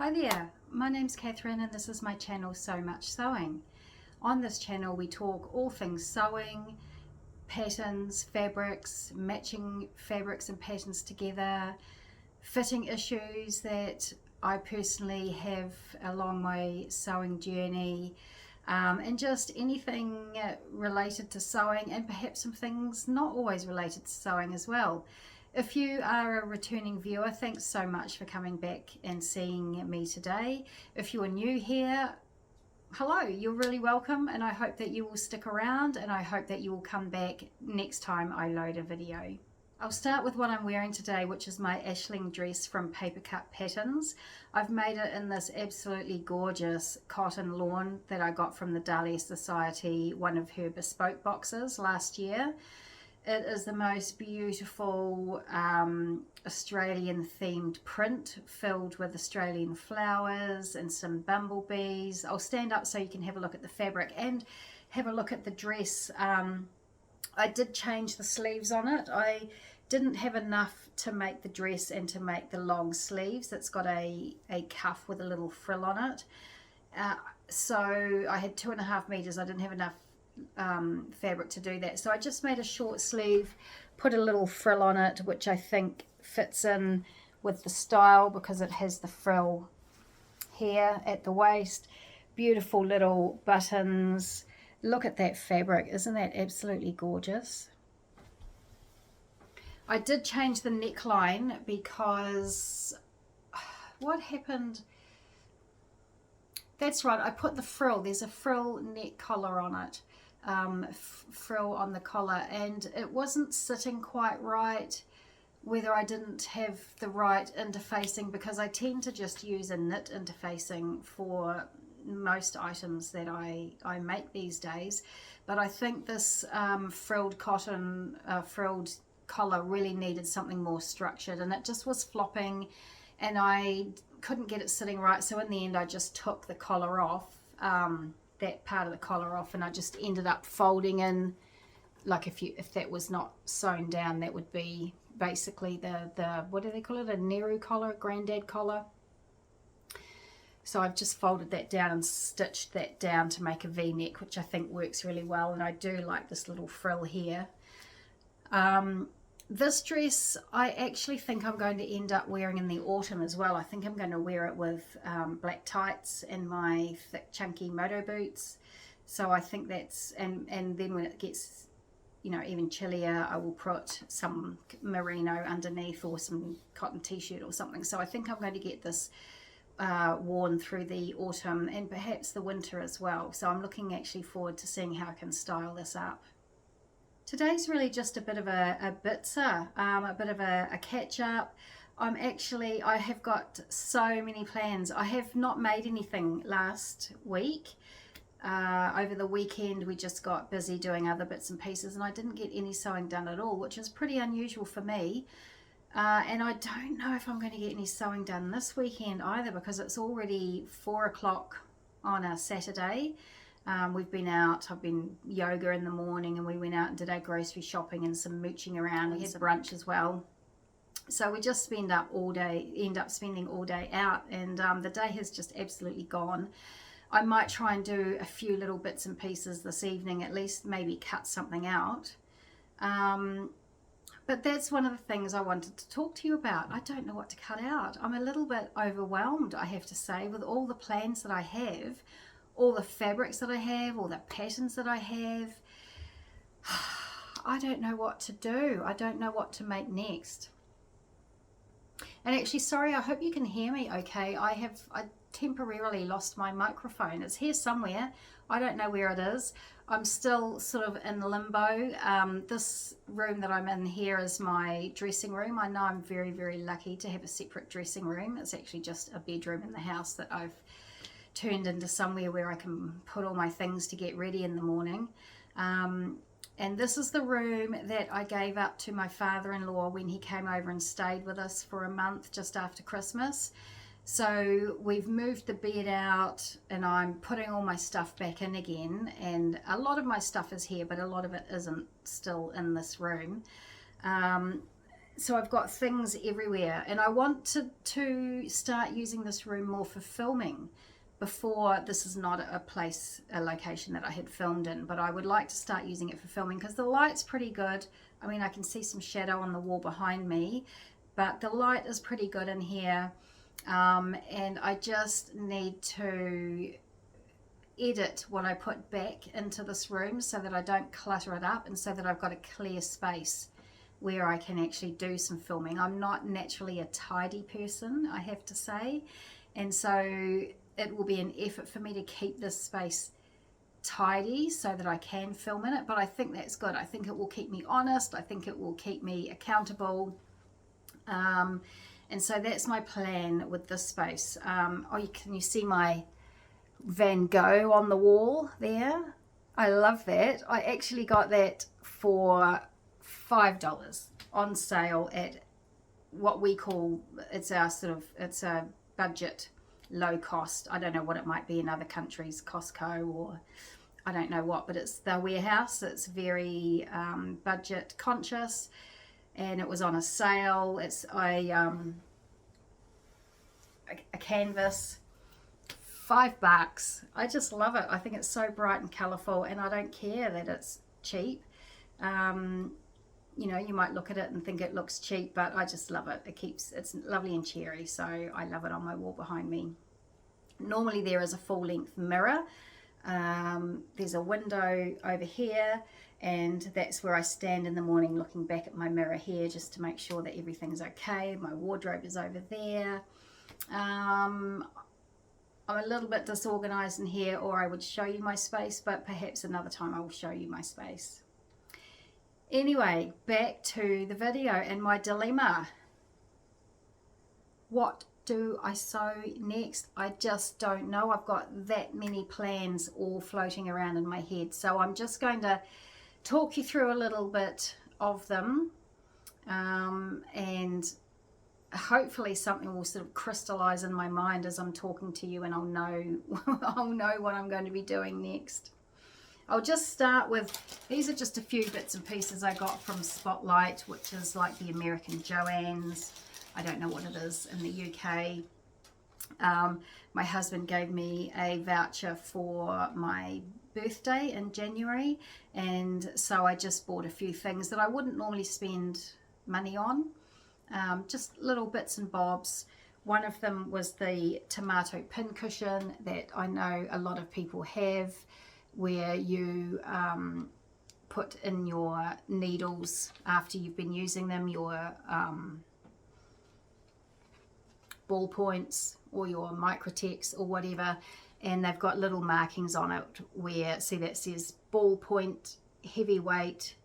Hi there, my name's Catherine and this is my channel So Much Sewing. On this channel we talk all things sewing, patterns, fabrics, matching fabrics and patterns together, fitting issues that I personally have along my sewing journey, and just anything related to sewing, and perhaps some things not always related to sewing as well. If you are a returning viewer, thanks so much for coming back and seeing me today. If you are new here, hello, you're really welcome, and I hope that you will stick around, and I hope that you will come back next time I load a video. I'll start with what I'm wearing today, which is my Ashling dress from Papercut Patterns. I've made it in this absolutely gorgeous cotton lawn that I got from the Dahlia Sewciety, one of her bespoke boxes last year. It is the most beautiful Australian themed print filled with Australian flowers and some bumblebees. I'll stand up so you can have a look at the fabric and have a look at the dress. I did change the sleeves on it. I didn't have enough to make the dress and to make the long sleeves. It's got a cuff with a little frill on it. So I had 2.5 meters. I didn't have enough fabric to do that, so I just made a short sleeve, put a little frill on it, which I think fits in with the style because it has the frill here at the waist. Beautiful little buttons. Look at that fabric, isn't that absolutely gorgeous? I did change the neckline because what happened, that's right, I put the frill, there's a frill neck collar on it, frill on the collar, and it wasn't sitting quite right, whether I didn't have the right interfacing, because I tend to just use a knit interfacing for most items that I make these days, but I think this frilled cotton frilled collar really needed something more structured, and it just was flopping and I couldn't get it sitting right. So in the end I just took the collar off, that part of the collar off, and I just ended up folding in, like if that was not sewn down, that would be basically the what do they call it, a Nehru collar, granddad collar. So I've just folded that down and stitched that down to make a V-neck, which I think works really well, and I do like this little frill here. This dress I actually think I'm going to end up wearing in the autumn as well. I think I'm going to wear it with black tights and my thick chunky moto boots. So I think that's, and then when it gets, you know, even chillier, I will put some merino underneath or some cotton t-shirt or something. So I think I'm going to get this worn through the autumn and perhaps the winter as well. So I'm looking actually forward to seeing how I can style this up. Today's really just a bit of a bitzer, a bit of a catch up. I have got so many plans. I have not made anything last week. Over the weekend we just got busy doing other bits and pieces, and I didn't get any sewing done at all, which is pretty unusual for me. And I don't know if I'm going to get any sewing done this weekend either, because it's already 4 o'clock on a Saturday. We've been out, I've been yoga in the morning, and we went out and did our grocery shopping and some mooching around. We had brunch as well. So we just end up spending all day out, and the day has just absolutely gone. I might try and do a few little bits and pieces this evening, at least maybe cut something out. But that's one of the things I wanted to talk to you about. I don't know what to cut out. I'm a little bit overwhelmed, I have to say, with all the plans that I have, all the fabrics that I have, all the patterns that I have. I don't know what to do. I don't know what to make next. And actually, sorry, I hope you can hear me okay. I temporarily lost my microphone. It's here somewhere. I don't know where it is. I'm still sort of in limbo. This room that I'm in here is my dressing room. I know I'm very, very lucky to have a separate dressing room. It's actually just a bedroom in the house that I've turned into somewhere where I can put all my things to get ready in the morning. And this is the room that I gave up to my father-in-law when he came over and stayed with us for a month just after Christmas. So we've moved the bed out and I'm putting all my stuff back in again, and a lot of my stuff is here, but a lot of it isn't still in this room. so I've got things everywhere, and I want to start using this room more for filming. Before, this is not a location that I had filmed in, but I would like to start using it for filming because the light's pretty good. I mean, I can see some shadow on the wall behind me, but the light is pretty good in here, and I just need to edit what I put back into this room so that I don't clutter it up, and so that I've got a clear space where I can actually do some filming. I'm not naturally a tidy person, I have to say, and so it will be an effort for me to keep this space tidy so that I can film in it, but I think that's good. I think it will keep me honest. I think it will keep me accountable, and so that's my plan with this space. Can you see my Van Gogh on the wall there? I love that. I actually got that for $5 on sale at what we call, it's a budget low cost. I don't know what it might be in other countries, Costco or I don't know what, but it's the warehouse. It's very budget conscious, and it was on a sale. It's a canvas, $5. I just love it. I think it's so bright and colorful, and I don't care that it's cheap. You know, you might look at it and think it looks cheap, but I just love it. It's lovely and cheery, so I love it on my wall behind me. Normally there is a full-length mirror. There's a window over here, and that's where I stand in the morning looking back at my mirror here just to make sure that everything's okay. My wardrobe is over there. I'm a little bit disorganized in here, or I would show you my space, but perhaps another time I will show you my space. Anyway, back to the video and my dilemma. What do I sew next? I just don't know. I've got that many plans all floating around in my head, so I'm just going to talk you through a little bit of them, and hopefully something will sort of crystallize in my mind as I'm talking to you, and I'll know what I'm going to be doing next. I'll just start with, these are just a few bits and pieces I got from Spotlight, which is like the American Joann's. I don't know what it is in the UK. My husband gave me a voucher for my birthday in January, and so I just bought a few things that I wouldn't normally spend money on. Just little bits and bobs. One of them was the tomato pin cushion that I know a lot of people have, where you put in your needles after you've been using them, your ball points or your microtex or whatever, and they've got little markings on it where, see, that says ball point, heavyweight,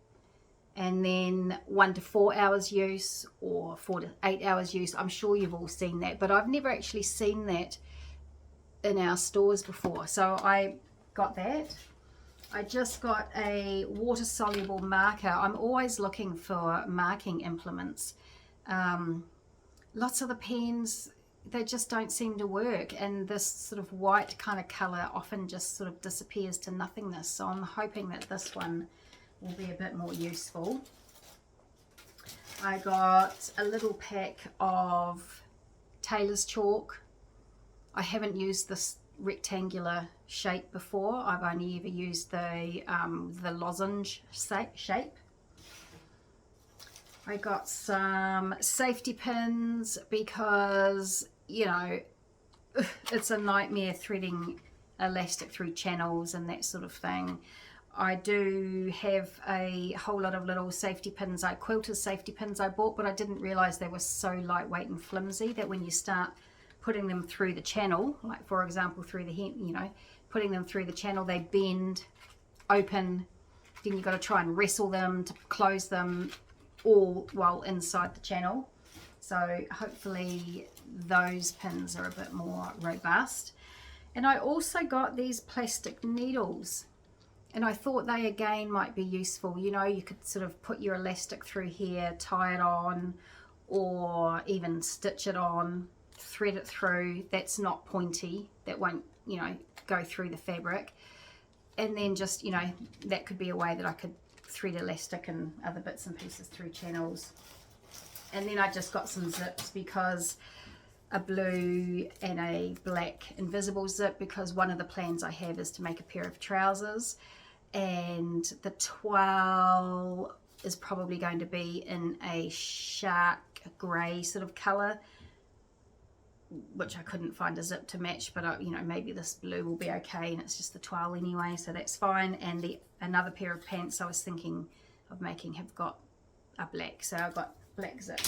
and then 1 to 4 hours use or 4 to 8 hours use. I'm sure you've all seen that, but I've never actually seen that in our stores before, so I got that. I just got a water soluble marker. I'm always looking for marking implements. Lots of the pens, they just don't seem to work, and this sort of white kind of color often just sort of disappears to nothingness, so I'm hoping that this one will be a bit more useful. I got a little pack of tailor's chalk. I haven't used this rectangular shape before. I've only ever used the lozenge shape. I got some safety pins because, you know, it's a nightmare threading elastic through channels and that sort of thing. I do have a whole lot of little safety pins, quilted safety pins I bought, but I didn't realize they were so lightweight and flimsy that when you start putting them through the channel, like for example through the hem, you know, putting them through the channel, they bend, open, then you've got to try and wrestle them to close them all while inside the channel. So hopefully those pins are a bit more robust. And I also got these plastic needles, and I thought they again might be useful. You know, you could sort of put your elastic through here, tie it on, or even stitch it on, thread it through. That's not pointy, that won't, you know, go through the fabric. And then just, you know, that could be a way that I could thread elastic and other bits and pieces through channels. And then I just got some zips, because a blue and a black invisible zip, because one of the plans I have is to make a pair of trousers, and the twirl is probably going to be in a shark grey sort of colour, which I couldn't find a zip to match, but you know, maybe this blue will be okay, and it's just the twirl anyway, so that's fine. And another pair of pants I was thinking of making have got a black, so I've got black zip.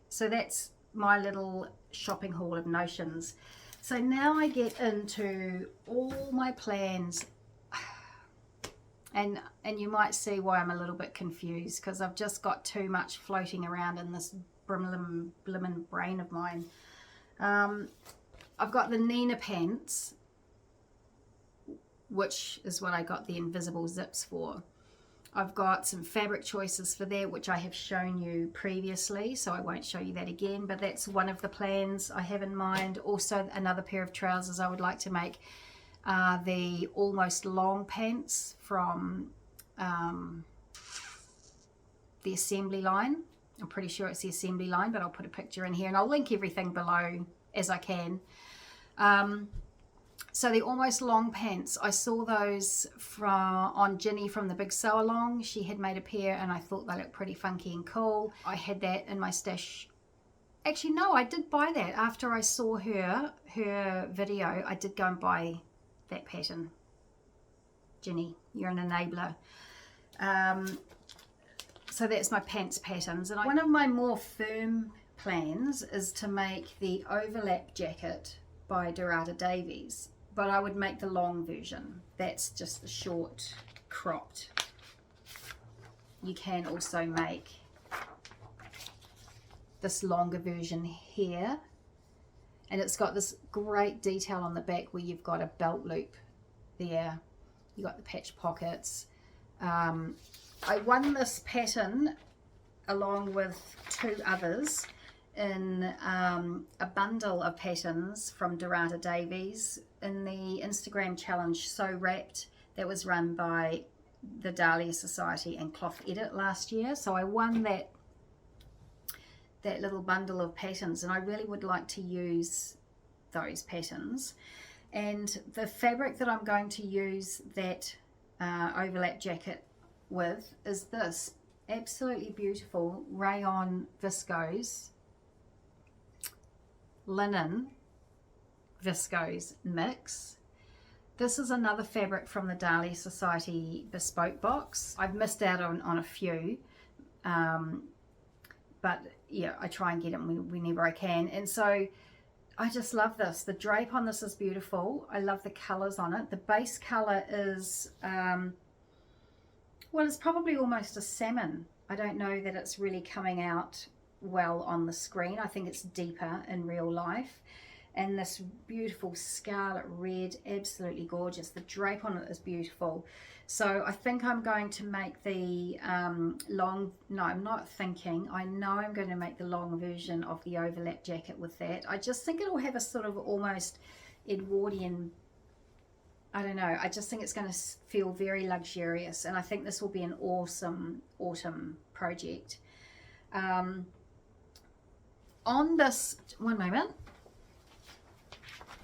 So that's my little shopping haul of notions. So now I get into all my plans, and you might see why I'm a little bit confused, because I've just got too much floating around in this blimmin' brain of mine. I've got the Nina pants, which is what I got the invisible zips for. I've got some fabric choices for that, which I have shown you previously, so I won't show you that again, but that's one of the plans I have in mind. Also, another pair of trousers I would like to make are the almost long pants from the assembly line. I'm pretty sure it's the assembly line, but I'll put a picture in here, and I'll link everything below as I can. So the almost long pants, I saw those on Ginny from the Big Sew Along. She had made a pair, and I thought they looked pretty funky and cool. I had that in my stash. Actually, no, I did buy that after I saw her video. I did go and buy that pattern. Ginny, you're an enabler. So that's my pants patterns. And one of my more firm plans is to make the overlap jacket by Dhurata Davies, but I would make the long version. That's just the short cropped. You can also make this longer version here, and it's got this great detail on the back where you've got a belt loop there. You got the patch pockets. I won this pattern along with two others in a bundle of patterns from Dhurata Davies in the Instagram challenge So Wrapped that was run by the Dahlia Sewciety and Cloth Edit last year. So I won that little bundle of patterns, and I really would like to use those patterns. And the fabric that I'm going to use that overlap jacket with is this absolutely beautiful rayon viscose linen viscose mix. This is another fabric from the Dahlia Sewciety Bespoke box. I've missed out on a few, but yeah, I try and get them whenever I can. And so I just love this. The drape on this is beautiful. I love the colors on it. The base color is well, it's probably almost a salmon. I don't know that it's really coming out well on the screen. I think it's deeper in real life. And this beautiful scarlet red, absolutely gorgeous. The drape on it is beautiful. So I think I'm going to make the no, I'm not thinking. I know I'm going to make the long version of the overlap jacket with that. I just think it'll have a sort of almost Edwardian, I don't know, I just think it's going to feel very luxurious, and I think this will be an awesome autumn project. On this, one moment,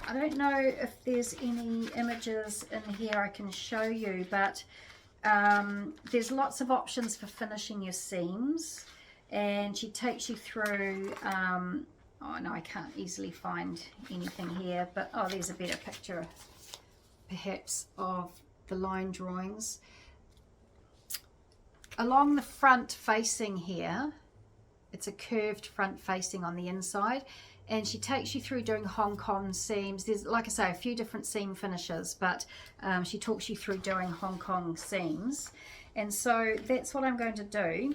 I don't know if there's any images in here I can show you, but there's lots of options for finishing your seams, and she takes you through, oh no, I can't easily find anything here, but oh, there's a better picture perhaps of the line drawings. Along the front facing here, it's a curved front facing on the inside, and she takes you through doing Hong Kong seams. There's, like I say, a few different seam finishes, but she talks you through doing Hong Kong seams. And so that's what I'm going to do.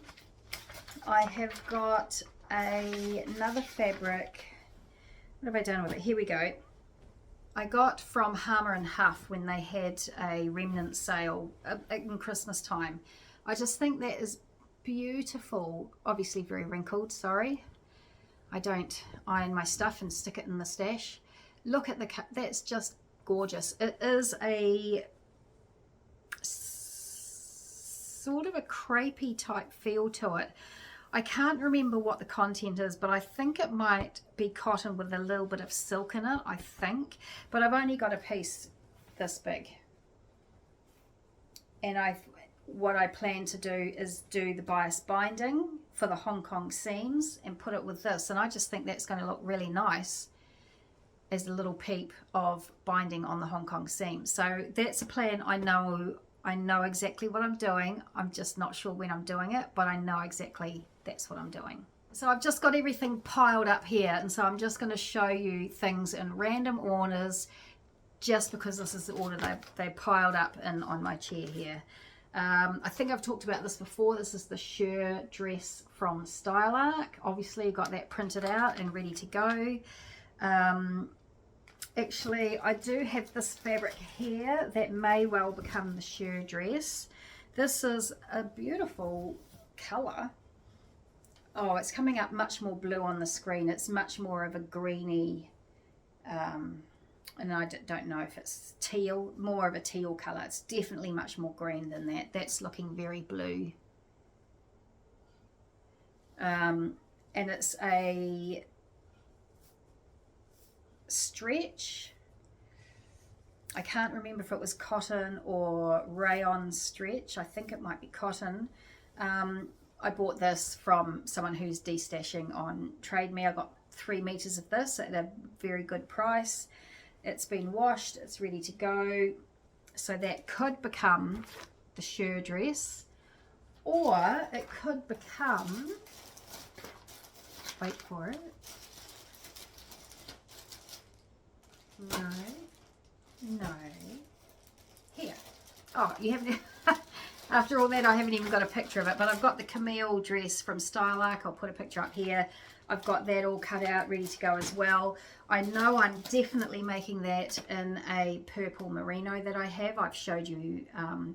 I have got another fabric. What have I done with it? Here we go. I got from Harmer and Huff when they had a remnant sale in Christmas time. I just think that is beautiful. Obviously very wrinkled, sorry. I don't iron my stuff and stick it in the stash. Look at the cut, that's just gorgeous. It is a sort of a crepey type feel to it. I can't remember what the content is, but I think it might be cotton with a little bit of silk in it, I think. But I've only got a piece this big. And what I plan to do is do the bias binding for the Hong Kong seams and put it with this. And I just think that's going to look really nice as a little peep of binding on the Hong Kong seam. So that's a plan. I know exactly what I'm doing. I'm just not sure when I'm doing it, but I know exactly that's what I'm doing. So I've just got everything piled up here, and so I'm just going to show you things in random orders just because this is the order they piled up in on my chair here. I think I've talked about this before. This is the Cher Dress from Stylark. Obviously got that printed out and ready to go. Actually, I do have this fabric here that may well become the Cher Dress. This is a beautiful colour. Oh, it's coming up much more blue on the screen. It's much more of a greeny, and I don't know if it's teal, more of a teal colour. It's definitely much more green than that. That's looking very blue. And it's a stretch. I can't remember if it was cotton or rayon stretch. I think it might be cotton. I bought this from someone who's destashing on Trade Me. I got 3 meters of this at a very good price. It's been washed, it's ready to go. So that could become the Cher Dress, or it could become, wait for it, no, here. Oh, you haven't, after all that I haven't even got a picture of it, but I've got the Camile Dress from Stylark. I'll put a picture up here. I've got that all cut out, ready to go as well. I know I'm definitely making that in a purple merino that I have. I've showed you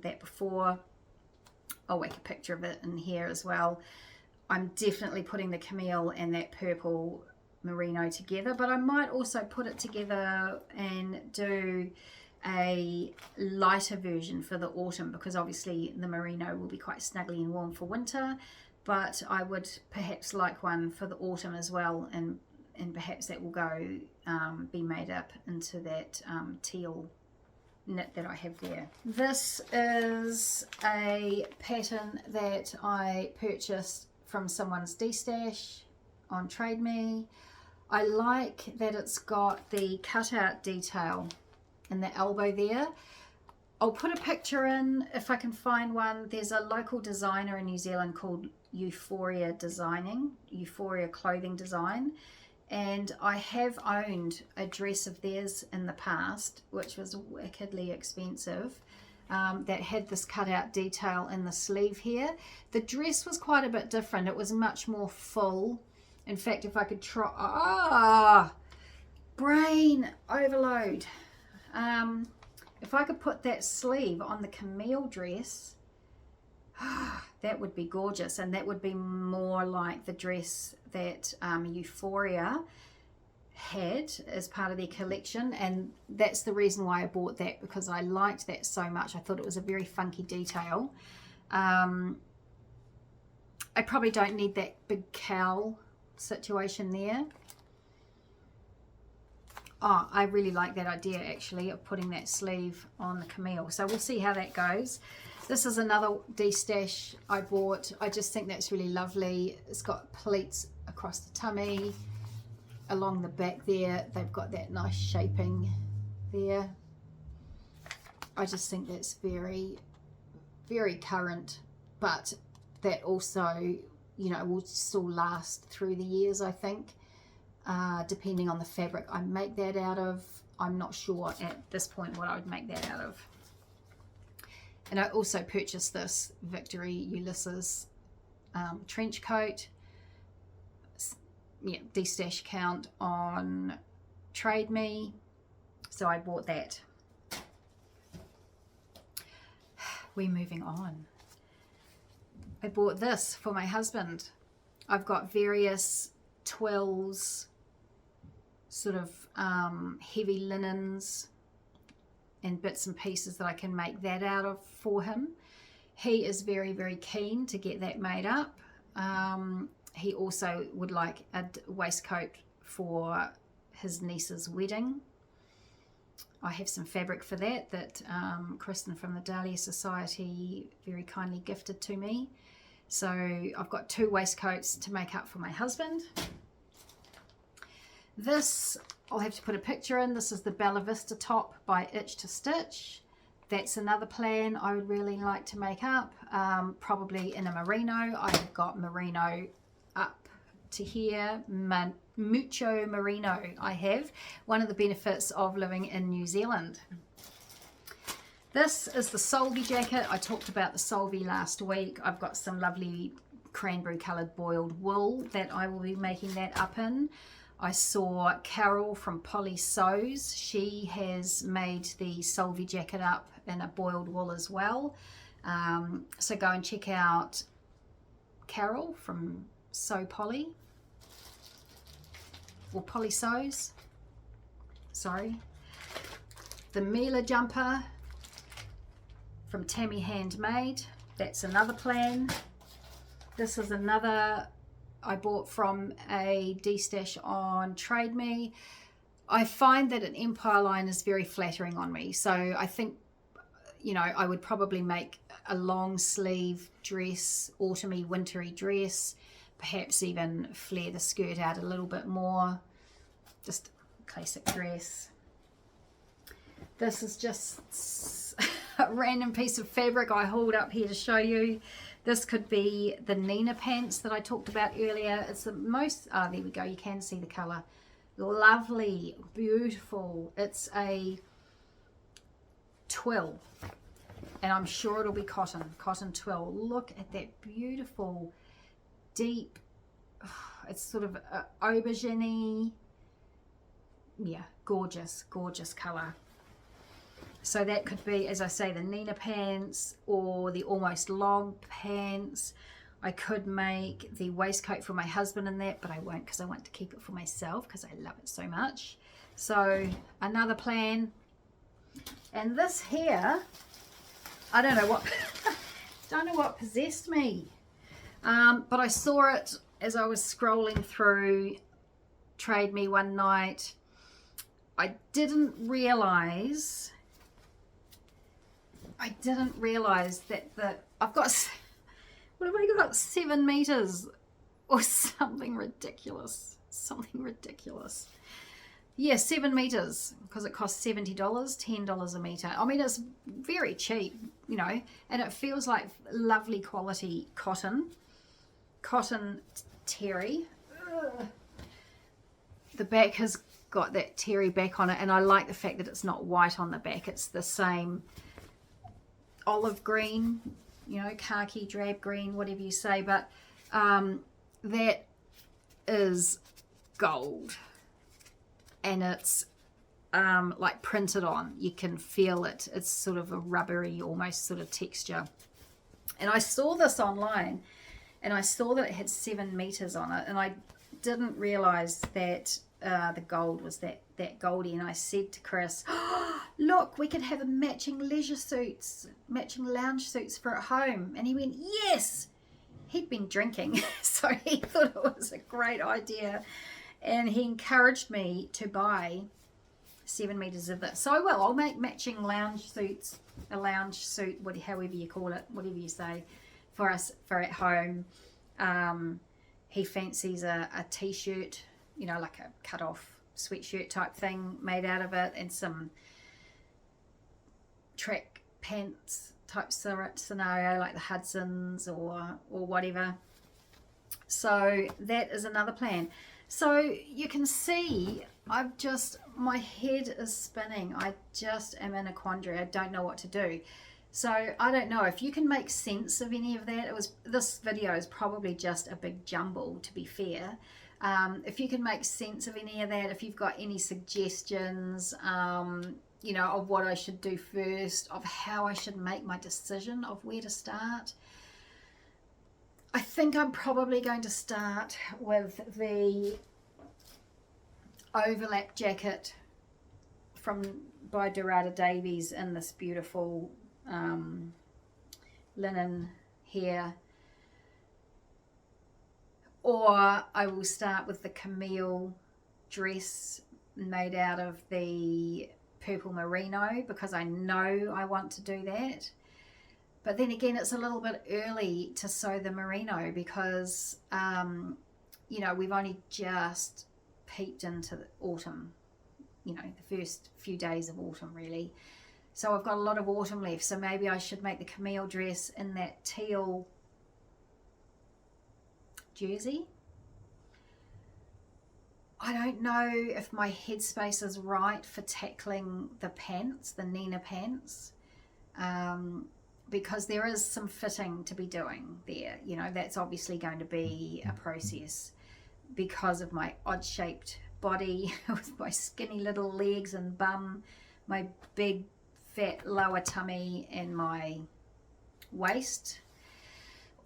that before. I'll make a picture of it in here as well. I'm definitely putting the Camile and that purple merino together, but I might also put it together and do a lighter version for the autumn, because obviously the merino will be quite snuggly and warm for winter, but I would perhaps like one for the autumn as well, and perhaps that will go be made up into that teal knit that I have there. This is a pattern that I purchased from someone's destash on Trade Me. I like that it's got the cutout detail in the elbow there. I'll put a picture in if I can find one. There's a local designer in New Zealand called Euphoria Clothing Design, and I have owned a dress of theirs in the past, which was wickedly expensive, that had this cutout detail in the sleeve here. The dress was quite a bit different. It was much more full. In fact, if I could try, brain overload. If I could put that sleeve on the Camile dress, that would be gorgeous, and that would be more like the dress that Euphoria had as part of their collection, and that's the reason why I bought that, because I liked that so much. I thought it was a very funky detail. I probably don't need that big cowl situation there. Oh, I really like that idea actually of putting that sleeve on the Camile. So we'll see how that goes. This is another destash I bought. I just think that's really lovely. It's got pleats across the tummy, along the back there. They've got that nice shaping there. I just think that's very, very current, but that also, you know, will still last through the years, I think. Depending on the fabric I make that out of. I'm not sure at this point what I would make that out of. And I also purchased this Victory Ulysses trench coat. Yeah, destash count on Trade Me, so I bought that. We're moving on. I bought this for my husband. I've got various twills, sort of heavy linens and bits and pieces that I can make that out of for him. He is very, very keen to get that made up. He also would like a waistcoat for his niece's wedding. I have some fabric for that Kristen from the Dahlia Sewciety very kindly gifted to me. So I've got 2 waistcoats to make up for my husband. This, I'll have to put a picture in. This is the Bellavista top by Itch to Stitch. That's another plan I would really like to make up, probably in a merino. I have got merino up to here, mucho merino I have. One of the benefits of living in New Zealand. This is the Solvi jacket. I talked about the Solvi last week. I've got some lovely cranberry coloured boiled wool that I will be making that up in. I saw Carol from Polly Sews. She has made the Solvi jacket up in a boiled wool as well. So go and check out Carol from Sew Polly, or Polly Sews, sorry. The Mila Jumper from Tammy Handmade. That's another plan. This is another I bought from a D-stash on Trade Me. I find that an Empire line is very flattering on me, so I think, you know, I would probably make a long sleeve dress, autumny wintry dress, perhaps even flare the skirt out a little bit more. Just a classic dress. This is just a random piece of fabric I hauled up here to show you. This could be the Nina pants that I talked about earlier. It's the most, there we go, you can see the colour. Lovely, beautiful. It's a twill, and I'm sure it'll be cotton twill. Look at that beautiful, deep, it's sort of aubergine-y. Yeah, gorgeous, gorgeous colour. So that could be, as I say, the Nina pants or the almost long pants. I could make the waistcoat for my husband in that, but I won't because I want to keep it for myself because I love it so much. So another plan. And this here, I don't know what possessed me, but I saw it as I was scrolling through Trade Me one night. I didn't realize that I've got, what have I got, 7 meters or something ridiculous. Yeah, 7 meters, because it costs $70, $10 a meter. I mean, it's very cheap, you know, and it feels like lovely quality cotton terry. Ugh. The back has got that terry back on it, and I like the fact that it's not white on the back. It's the same olive green, you know, khaki, drab green, whatever you say, but that is gold, and it's like printed on. You can feel it. It's sort of a rubbery almost sort of texture. And I saw this online, and I saw that it had 7 meters on it, and I didn't realize that the gold was that goldy. And I said to Chris, oh, look, we could have a matching leisure suits, matching lounge suits for at home. And he went, yes. He'd been drinking, so he thought it was a great idea, and he encouraged me to buy 7 meters of this. So I will. I'll make matching lounge suits, a lounge suit, however you call it, whatever you say, for us for at home. He fancies a t-shirt, you know, like a cut-off sweatshirt type thing made out of it, and some track pants type scenario like the Hudsons or whatever. So that is another plan. So you can see my head is spinning. I just am in a quandary. I don't know what to do. So I don't know if you can make sense of any of that. This video is probably just a big jumble, to be fair. If you can make sense of any of that, if you've got any suggestions, you know, of what I should do first, of how I should make my decision of where to start. I think I'm probably going to start with the overlap jacket by Dhurata Davies in this beautiful linen here. or I will start with the Camile dress made out of the purple merino, because I know I want to do that. But then again, it's a little bit early to sew the merino because you know, we've only just peeked into the autumn, you know, the first few days of autumn really. So I've got a lot of autumn left, so maybe I should make the Camile dress in that teal jersey. I don't know if my headspace is right for tackling the pants, the Nina pants, because there is some fitting to be doing there. You know, that's obviously going to be a process because of my odd-shaped body with my skinny little legs and bum, my big fat lower tummy and my waist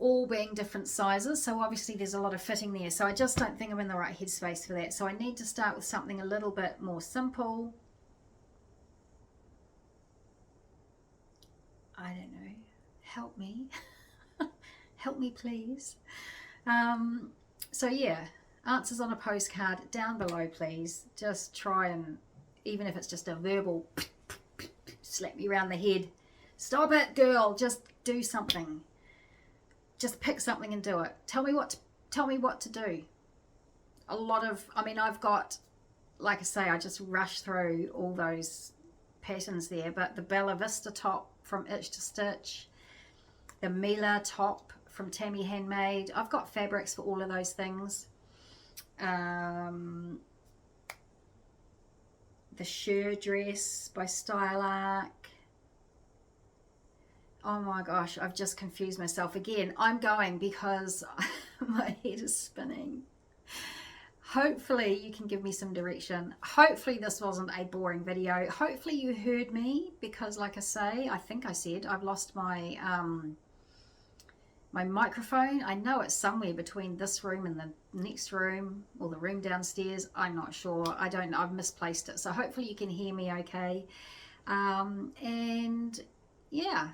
all being different sizes. So obviously there's a lot of fitting there. So I just don't think I'm in the right headspace for that. So I need to start with something a little bit more simple. I don't know. Help me. Help me, please. So yeah, answers on a postcard down below, please. Just try and, even if it's just a verbal slap me around the head. Stop it, girl. Just do something. Just pick something and do it. Tell me what to do. A lot of, I mean, I've got, like I say, I just rushed through all those patterns there, but the Bellavista top from Itch to Stitch, the Mila top from Tammy Handmade, I've got fabrics for all of those things. The Cher Dress by Style Arc. Oh my gosh, I've just confused myself again. I'm going because my head is spinning. Hopefully you can give me some direction. Hopefully this wasn't a boring video. Hopefully you heard me, because like I say, I think I said I've lost my my microphone. I know it's somewhere between this room and the next room, or the room downstairs. I'm not sure. I don't know. I've misplaced it. So hopefully you can hear me okay. And yeah,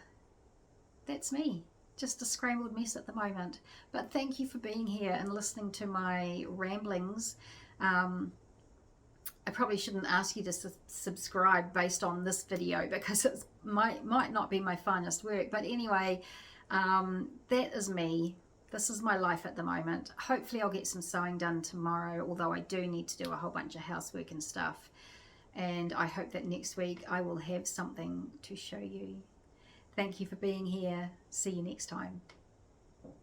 that's me. Just a scrambled mess at the moment. But thank you for being here and listening to my ramblings. I probably shouldn't ask you to subscribe based on this video, because it might not be my finest work. But anyway, that is me. This is my life at the moment. Hopefully I'll get some sewing done tomorrow, although I do need to do a whole bunch of housework and stuff. And I hope that next week I will have something to show you. Thank you for being here. See you next time.